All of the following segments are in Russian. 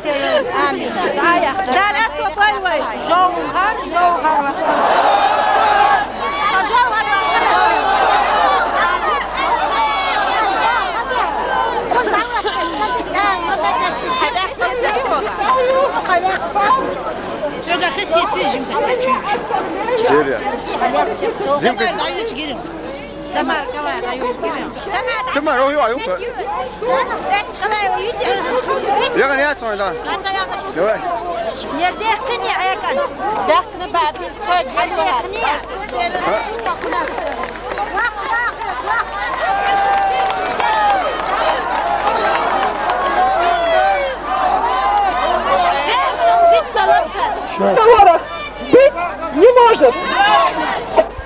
آمين. دارت وباي جوهر Tamam, o yok. Ya kan ya sonra. Давай. Nerede yakın ya yakın? Yakını babi koy Договорах быть не может.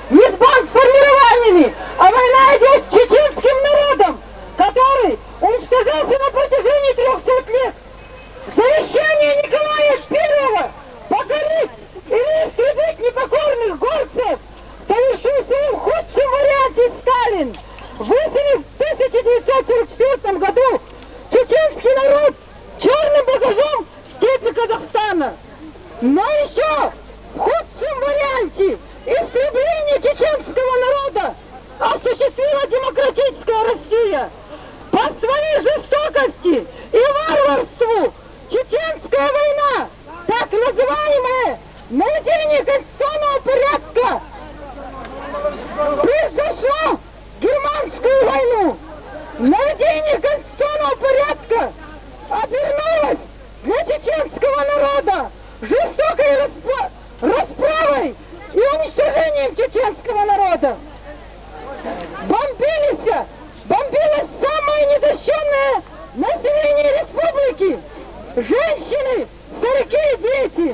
Не с бандформированиями, а война идет с чеченским народом, который уничтожался на протяжении 300 лет. Завещание Николая I покорить или истребить непокорных горцев совершил в своем худшем варианте Сталин, выселив в 1944 году чеченский народ черным багажом в степи Казахстана. Но еще в худшем варианте истребления чеченского народа осуществила демократическая Россия. По своей жестокости и варварству чеченская война, так называемое наведение конституционного порядка, произошла германскую войну. Наведение конституционного порядка обернулось для чеченского народа жестокой расправой и уничтожением чеченского народа. Бомбилось самое незащищенное население республики. Женщины, старики и дети.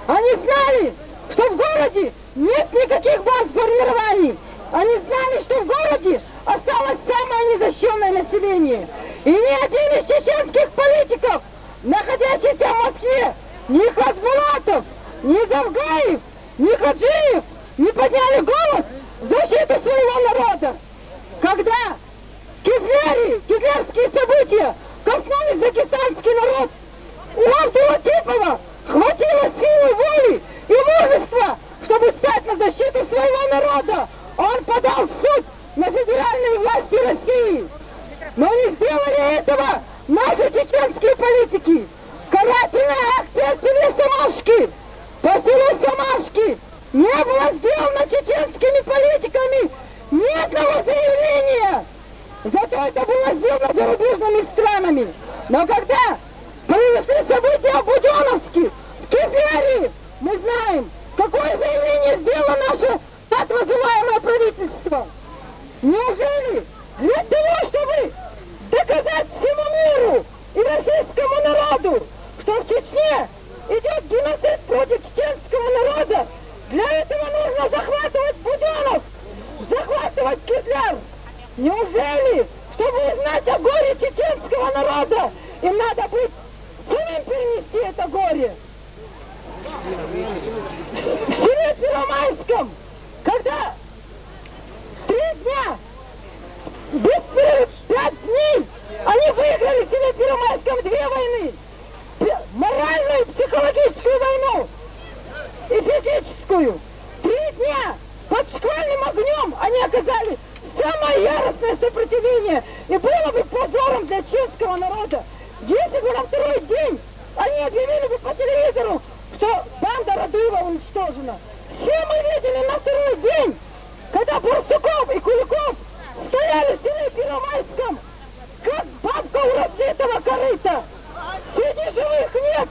Они знали, что в городе нет никаких бандформирований. Они знали, что в городе осталось самое незащищенное население. И ни один из чеченских политиков, находящийся в Москве, ни Хасбулатов, ни Завгаев, ни Хаджиев не подняли голос в защиту своего народа. Когда кизлярские события коснулись дагестанский народ, у Абдулатипова хватило силы воли и мужества, чтобы стать на защиту своего народа. Он подал в суд на федеральные власти России. Но не сделали этого наши чеченские политики. Карательная акция в селе Самашки. По селу Самашки не было сделано чеченскими политиками ни одного заявления. Зато это было сделано зарубежными странами. Но когда произошли события в Буденновске, в Кизляре, мы знаем, какое заявление сделало наше так называемое правительство. Неужели для того, чтобы доказать всему миру и российскому народу, что в Чечне идет геноцид против чеченского народа, для этого нужно захватывать Буденновск, захватывать Кизляр? Неужели, чтобы узнать о горе чеченского народа, им надо быть самим перенести это горе? В селе Первомайском, когда 3 дня, без перерыва 5 дней, они выиграли в селе Первомайском 2 войны. Моральную и психологическую войну и физическую. 3 дня под шквальным огнем они оказали самое яростное сопротивление. И было бы позором для чешского народа, если бы на 2-й день они объявили бы по телевизору, что банда Радуева уничтожена. Все мы видели на 2-й день, когда Бурсуков и Куликов стояли в селе Первомайском, как бабка у разбитого корыта. Среди живых нет,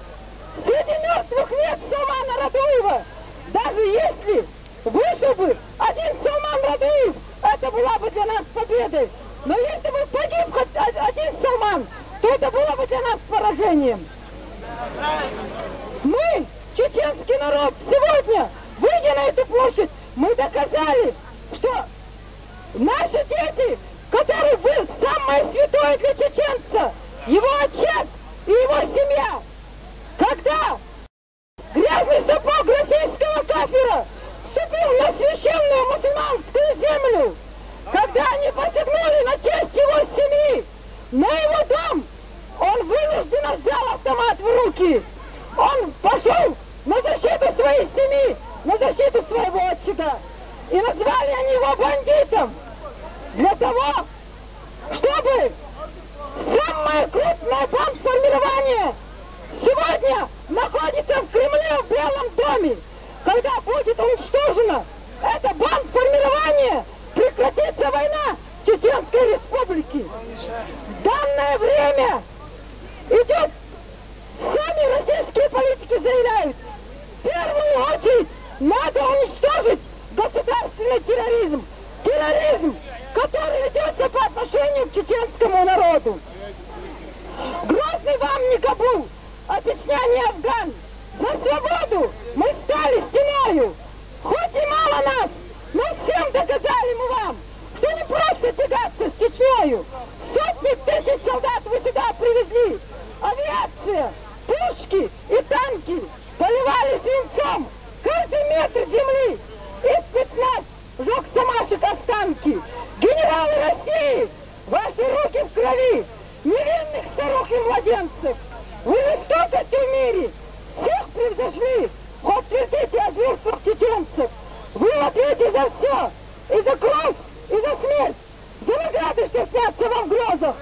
среди мертвых нет Салмана Радуева. Даже если вышел бы один Салман Радуев, это была бы для нас победой. Но если бы погиб хоть один Салман, то это было бы для нас поражением. Мы, чеченский народ, сегодня, выйдя на эту площадь, мы доказали, что наши дети, который был самое святое для чеченца, его отец и его семья, когда грязный сапог российского кафира вступил на священную мусульманскую землю, когда они посягнули на честь его семьи, на его дом, он вынужденно взял автомат в руки. республики. Он пошел на защиту своей семьи, на защиту своего отчета. И назвали они его бандитом для того, чтобы самое крупное бандформирование сегодня находится в Кремле, в Белом доме. Когда будет уничтожено это бандформирование, прекратится война Чеченской Республики. В данное время идет, сами российские политики заявляют, в первую очередь надо уничтожить государственный терроризм. Терроризм, который ведется по отношению к чеченскому народу. Грозный вам не Кабул, а Чечня не Афган. За свободу мы стали стеною. Хоть и мало нас, но всем доказали мы вам, что не просто тягаться с Чечнею. Сотни тысяч солдат вы сюда привезли. Авиация, пушки и танки поливали свинцом каждый метр земли. И спецназ жег самашек останки. Генералы России, ваши руки в крови, невинных старух и младенцев. Вы жестокостью в мире всех превзошли. Хоть твердите о зверствах чеченцев. Вы в ответе за все. И за кровь, и за смерть. За награды, что снятся вам в грозах.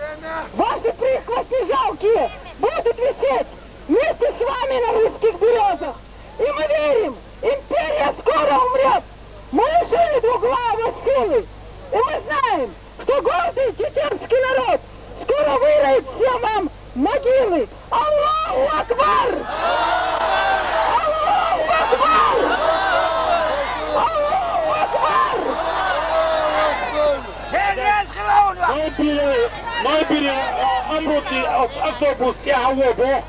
Ваши прихвостни жалкие будут висеть вместе с вами на русских березах. И мы верим, империя скоро умрет. Мы лишили двуглавого силы. И мы знаем, что гордый чеченский народ скоро выроет всем вам могилы. Аллаху Акбар! Аллаху Акбар! Аллаху Акбар! ما يبيني أمرتي أصبح استعوابه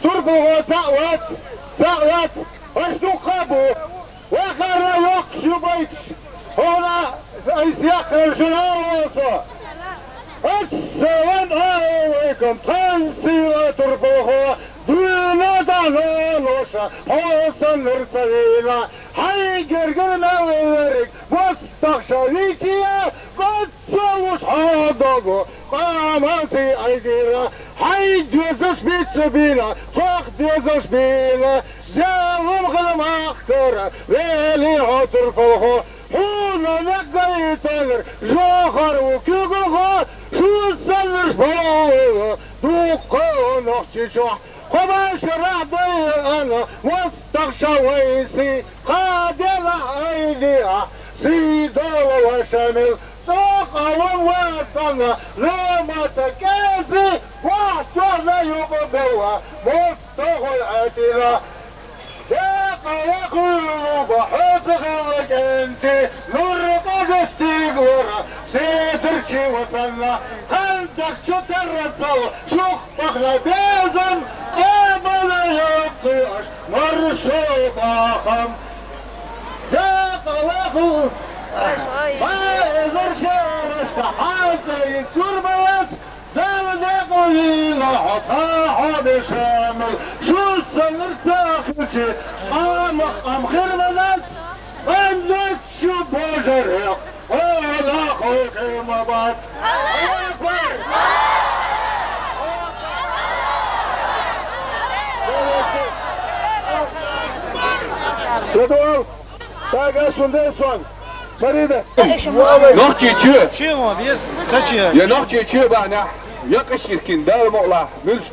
تربه سأوات واشتقابه وخر وقش بيتش هنا سيسيق الجنال السلام عليكم تنسي تربه دون دهالوشا حسن رسالنا حي قرقنا ويرك مستخشريكيا بتسوش حاضقو قاماسي ايدينا حي دوزش بيت سبينا فاق دوزش بينا زاوم غلم اختر ويلي عطر فوقو هونا نقاي تغر جوخر وكيقلغو شو السنرش بلوغو دوقو نخشي شوح قباش رعبي انا واستغشى ويسي قادر ايديها سيدو وشمل ساقا وواسنا لما سكازي واحتونا يقبلها مستغل عتيرا يا قلوب حسغلك انت نور قدستي قورا سيدرشي وصلنا قلبك شو ترسل شوختك لبيزن قابل يبقيش مرشو باخم يا قلوب بايزر شارشت حاسي كربت زلدق ويلا حطها حد شامل شو سنرتاخلتي قام خير منات عندك شو بوجرق ولا خوك مبات الله أكبر Pedro, pega a sundeson. Marida. Nog çeçi. Çe var, yes, saçı. Ya nog çeçi bana. Ya kaşirkin dar mola. Mülç